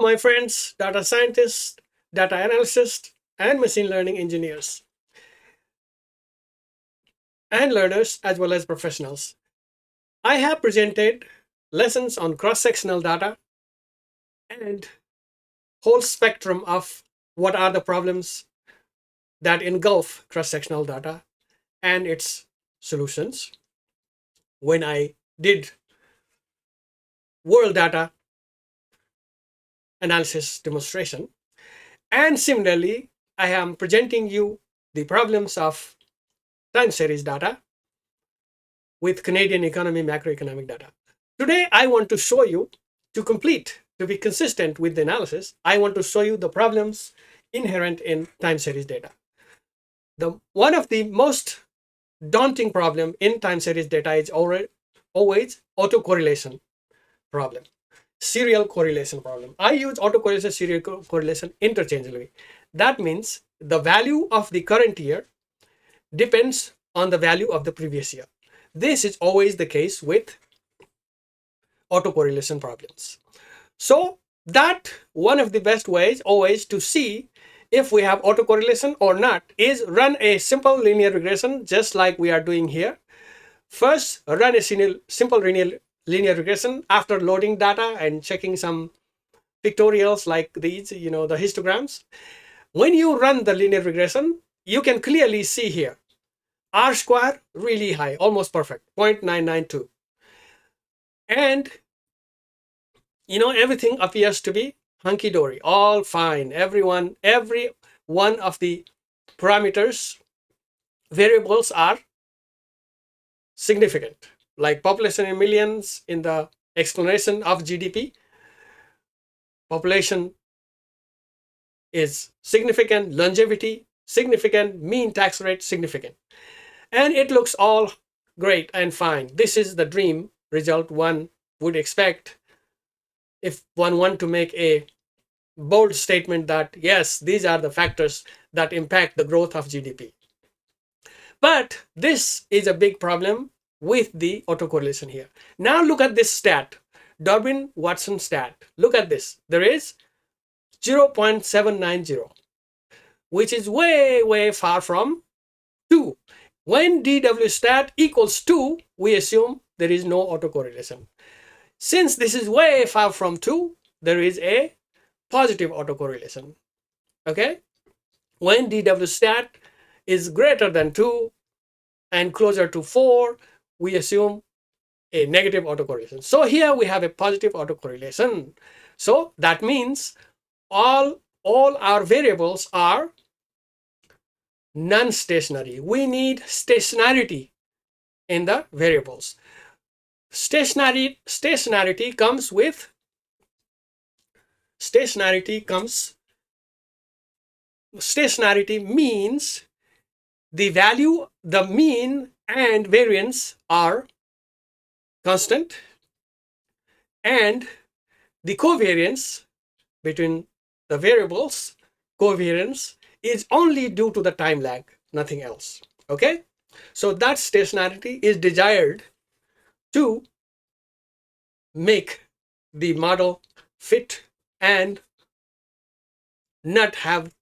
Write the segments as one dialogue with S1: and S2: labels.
S1: Hello, my friends, data scientists, data analysts, and machine learning engineers, and learners as well as professionals. I have presented lessons on cross-sectional data and whole spectrum of what are the problems that engulf cross-sectional data and its solutions. When I did world data analysis demonstration, and similarly, I am presenting you the problems of time series data with Canadian economy macroeconomic data. Today, I want to show you, to be consistent with the analysis, I want to show you the problems inherent in time series data. One of the most daunting problem in time series data is always autocorrelation problem, serial correlation problem. I use autocorrelation, serial correlation interchangeably. That means the value of the current year depends on the value of the previous year. This is always the case with autocorrelation problems. So that one of the best ways always to see if we have autocorrelation or not is run a simple linear regression, just like we are doing here. First, run a simple linear regression after loading data and checking some pictorials like these, the histograms. When you run the linear regression, you can clearly see here R square really high, almost perfect, 0.992. And everything appears to be hunky-dory, all fine. Every one of the parameters, variables are significant, like population in millions in the explanation of GDP. Population is significant, longevity significant, mean tax rate significant. And it looks all great and fine. This is the dream result one would expect if one want to make a bold statement that yes, these are the factors that impact the growth of GDP. But this is a big problem with the autocorrelation here. Now look at this stat, Durbin-Watson stat. Look at this. There is 0.790, which is way far from 2. When DW stat equals 2, we assume there is no autocorrelation. Since this is way far from 2, there is a positive autocorrelation. Okay? When DW stat is greater than 2 and closer to 4, we assume a negative autocorrelation. So here we have a positive autocorrelation. So that means all our variables are non-stationary. We need stationarity in the variables. Stationarity means the mean and variance are constant, and the covariance between the variables, covariance, is only due to the time lag, nothing else. Okay? So that stationarity is desired to make the model fit and not have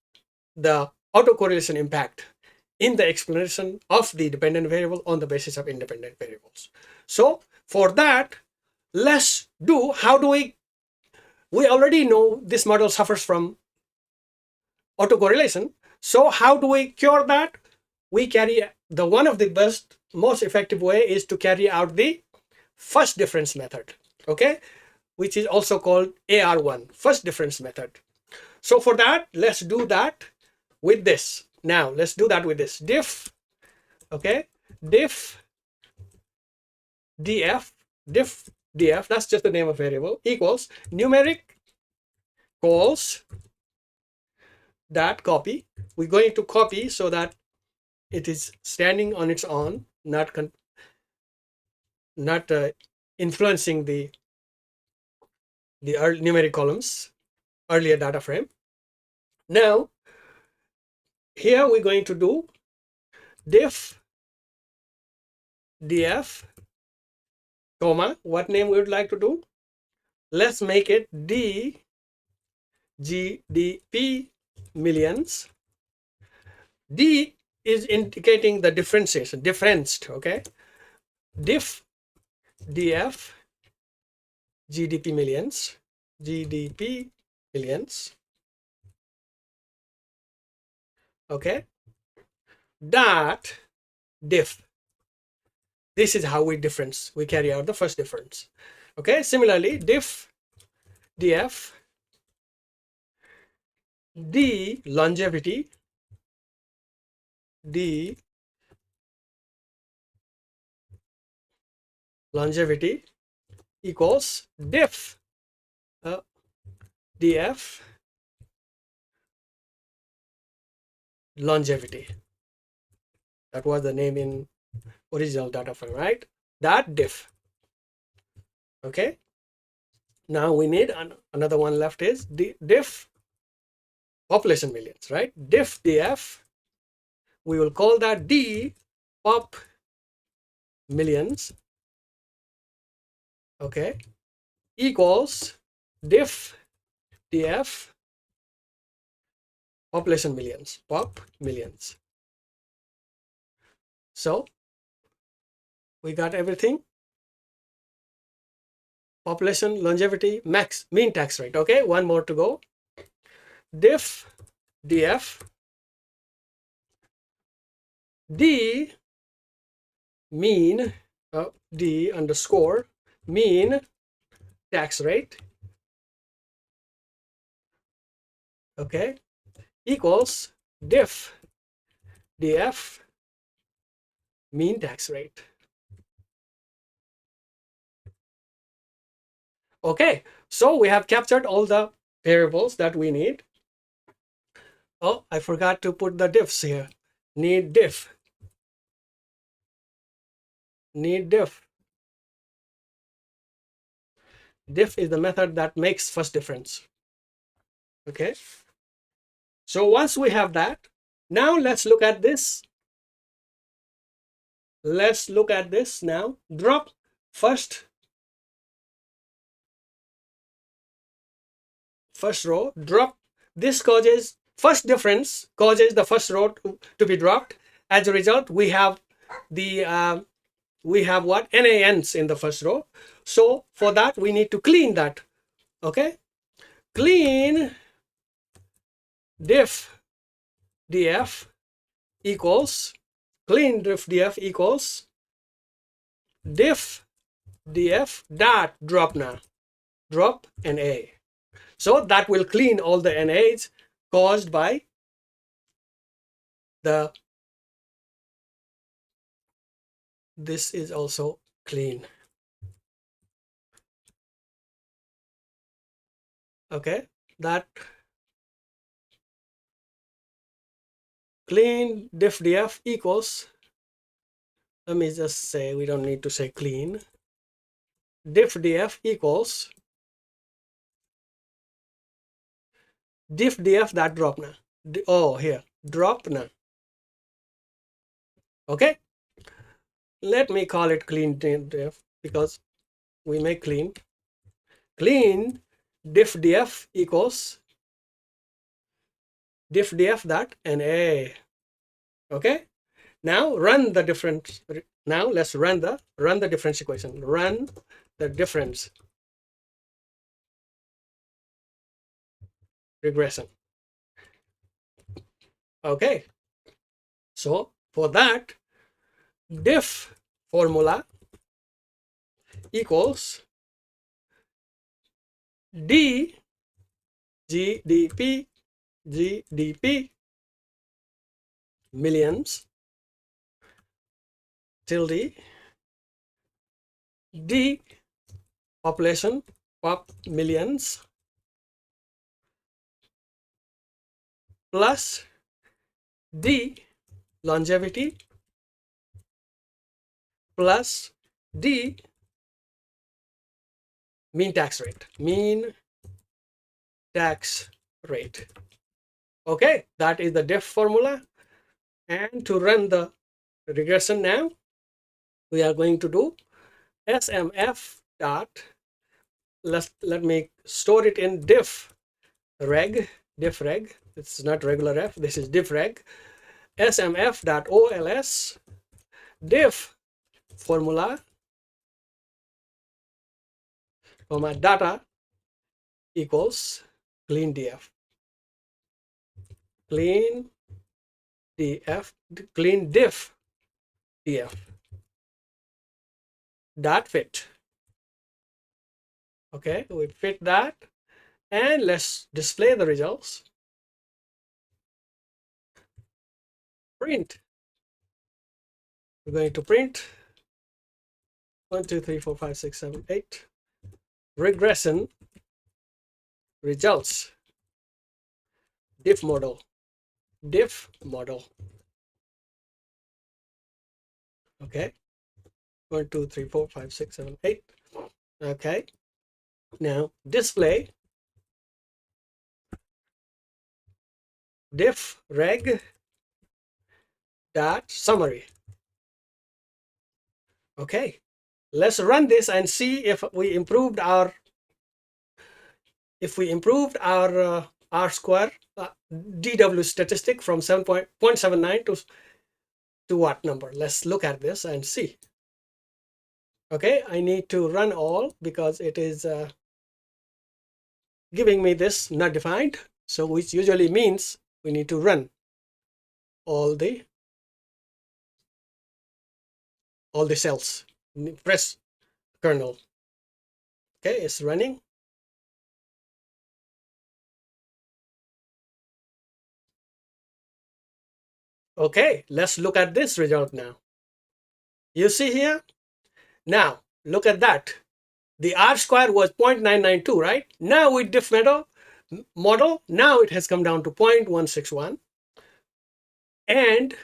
S1: the autocorrelation impact in the explanation of the dependent variable on the basis of independent variables. So for that, let's do, we already know this model suffers from autocorrelation. So how do we cure that? We carry one of the most effective way is to carry out the first difference method, okay, which is also called AR1, first difference method. So for that, let's do that with this. Now let's do that with this diff, okay, diff df, that's just the name of variable, equals numeric calls that copy. We're going to copy so that it is standing on its own, not influencing the numeric columns, earlier data frame. Now here we're going to do diff df, comma, what name we would like to do? Let's make it d GDP millions. D is indicating the differentiation, differenced, okay? Diff, DF, GDP millions, GDP millions, okay? Dot, diff. This is how we carry out the first difference, okay? Similarly, diff, DF, D, longevity, D, longevity equals diff, DF, longevity. That was the name in original data frame, right? That diff. Okay. Now we need another one left is the diff population millions, right? Diff DF. We will call that D pop millions. Okay. Equals diff DF population millions, pop millions. So we got everything. Population, longevity, max, mean tax rate. Okay, one more to go. Diff DF D mean D underscore mean tax rate, okay, equals diff DF mean tax rate. Okay, so we have captured all the variables that we need. Oh, I forgot to put the diffs here. Need diff. Need diff. Diff is the method that makes first difference. Okay. So once we have that, now let's look at this. Let's look at this now. Drop first row. Drop. This causes first difference causes the first row to be dropped. As a result, we have the we have what NaNs in the first row. So for that we need to clean that. Okay, clean diff df equals clean diff df equals diff df dot drop now, drop Na. So that will clean all the NAs caused by the, this is also clean. Okay, that clean diff df equals, let me just say, we don't need to say clean, diff df equals diff df that drop now. Oh, here drop now. Okay, let me call it clean diff because we make clean. Clean diff df equals diff df that Na. Okay, now run the difference. Now let's run the difference equation. Run the difference regression. Okay, so for that, diff formula equals D GDP millions tilde D population pop millions plus D longevity plus D mean tax rate, mean tax rate. Okay, that is the diff formula. And to run the regression now, we are going to do SMF dot, let me store it in diff reg, diff reg. This is not regular f, this is diff reg. smf.ols diff formula, comma, data equals clean df. Clean df, clean diff df dot fit. Okay, we fit that, and let's display the results. Print. We're going to print 1, 2, 3, 4, 5, 6, 7, 8 regression results. Diff model. Diff model. Okay. 1, 2, 3, 4, 5, 6, 7, 8. Okay. Now display diff reg dot summary. Okay. Let's run this and see if we improved our R square DW statistic from 7.79 to what number. Let's look at this and see. Okay, I need to run all because it is giving me this not defined, so which usually means we need to run all the cells. Press kernel. Okay, it's running. Okay, let's look at this result now. You see here? Now, look at that. The R square was 0.992, right? Now with diff model, now it has come down to 0.161. And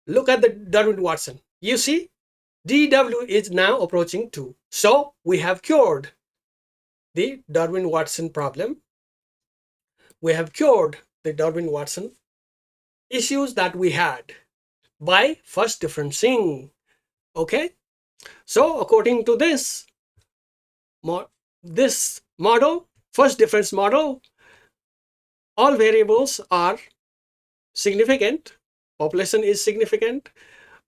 S1: look at the Durbin-Watson. You see, DW is now approaching 2. So we have cured the Durbin-Watson problem. We have cured the Durbin-Watson issues that we had by first differencing. Okay, so according to this model, first difference model, all variables are significant. Population is significant,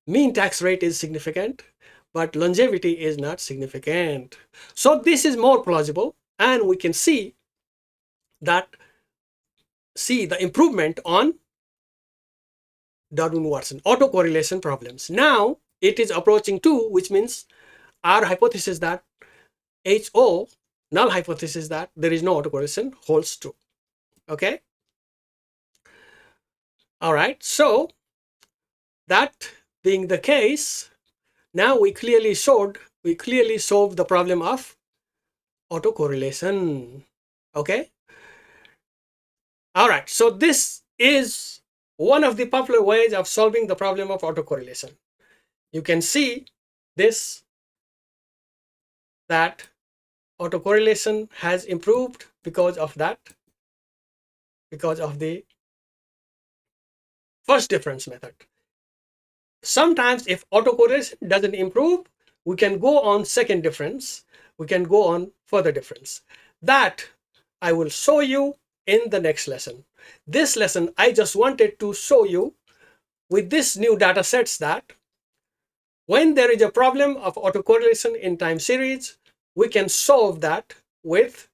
S1: mean tax rate is significant, but longevity is not significant. So this is more plausible, and we can see the improvement on Durbin-Watson autocorrelation problems. Now it is approaching 2, which means our hypothesis that HO, null hypothesis that there is no autocorrelation, holds true. Okay. All right. So that being the case, now we clearly solved the problem of autocorrelation. Okay. All right. So this is one of the popular ways of solving the problem of autocorrelation. You can see this, that autocorrelation has improved because of that, because of the first difference method. Sometimes if autocorrelation doesn't improve, we can go on second difference, we can go on further difference. That I will show you in the next lesson. This lesson, I just wanted to show you with this new data sets that when there is a problem of autocorrelation in time series, we can solve that with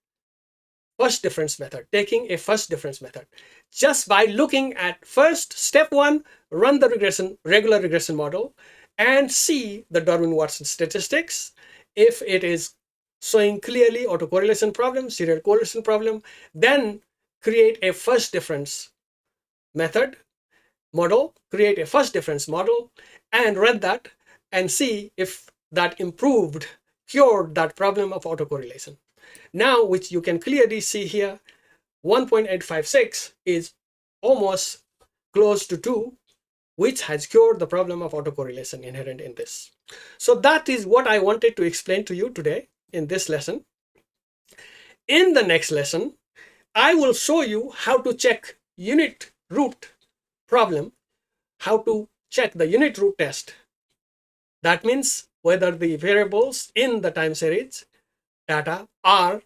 S1: first difference method, taking a first difference method. Just by looking at first, step 1, run the regular regression model and see the Durbin-Watson statistics. If it is showing clearly autocorrelation problem, serial correlation problem, then create a first difference method model, create a first difference model and run that and see if that cured that problem of autocorrelation. Now, which you can clearly see here, 1.856 is almost close to 2, which has cured the problem of autocorrelation inherent in this. So that is what I wanted to explain to you today in this lesson. In the next lesson, I will show you how to check unit root problem, how to check the unit root test. That means whether the variables in the time series data are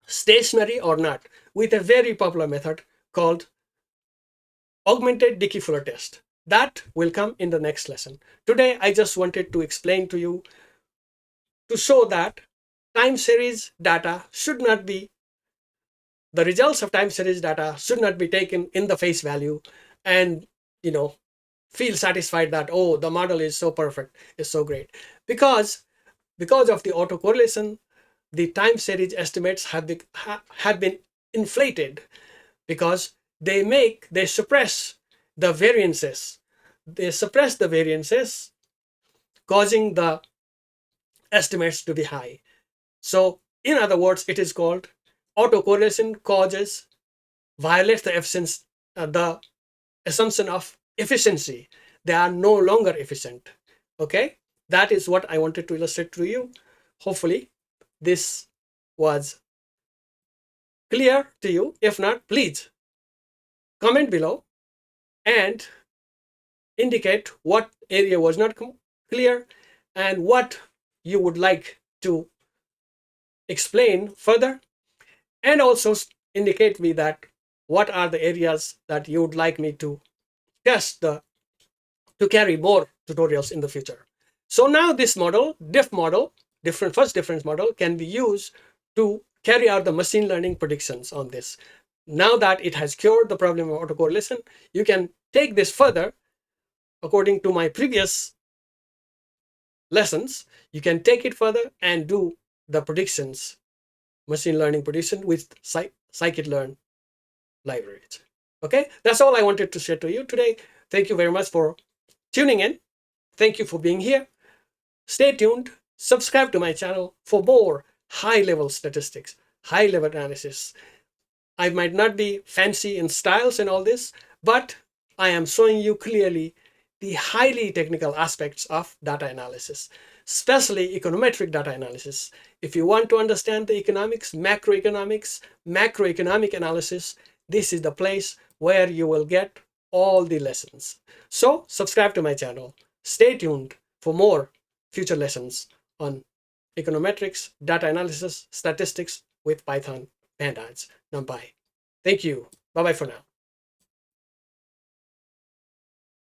S1: stationary or not, with a very popular method called augmented Dickey-Fuller test. That will come in the next lesson. Today, I just wanted to explain to you to show that time series data should not be, the results of time series data should not be taken in the face value and, you know, feel satisfied that, oh, the model is so perfect, is so great. Because of the autocorrelation, the time series estimates have been inflated because they suppress the variances. They suppress the variances, causing the estimates to be high. So, in other words, it is called autocorrelation causes violates the assumption of efficiency. They are no longer efficient. Okay, that is what I wanted to illustrate to you. Hopefully, this was clear to you. If not, please comment below and indicate what area was not clear and what you would like to explain further, and also indicate me that what are the areas that you would like me to test to carry more tutorials in the future. So now this model, diff model, first difference model, can be used to carry out the machine learning predictions on this. Now that it has cured the problem of autocorrelation, you can take this further. According to my previous lessons, you can take it further and do the predictions, machine learning prediction with scikit-learn libraries. Okay, that's all I wanted to share to you today. Thank you very much for tuning in. Thank you for being here. Stay tuned. Subscribe to my channel for more high-level statistics, high-level analysis. I might not be fancy in styles and all this, but I am showing you clearly the highly technical aspects of data analysis, especially econometric data analysis. If you want to understand the economics, macroeconomic analysis, this is the place where you will get all the lessons. So subscribe to my channel. Stay tuned for more future lessons on econometrics, data analysis, statistics with Python pandas. NumPy. Thank you. Bye-bye for now.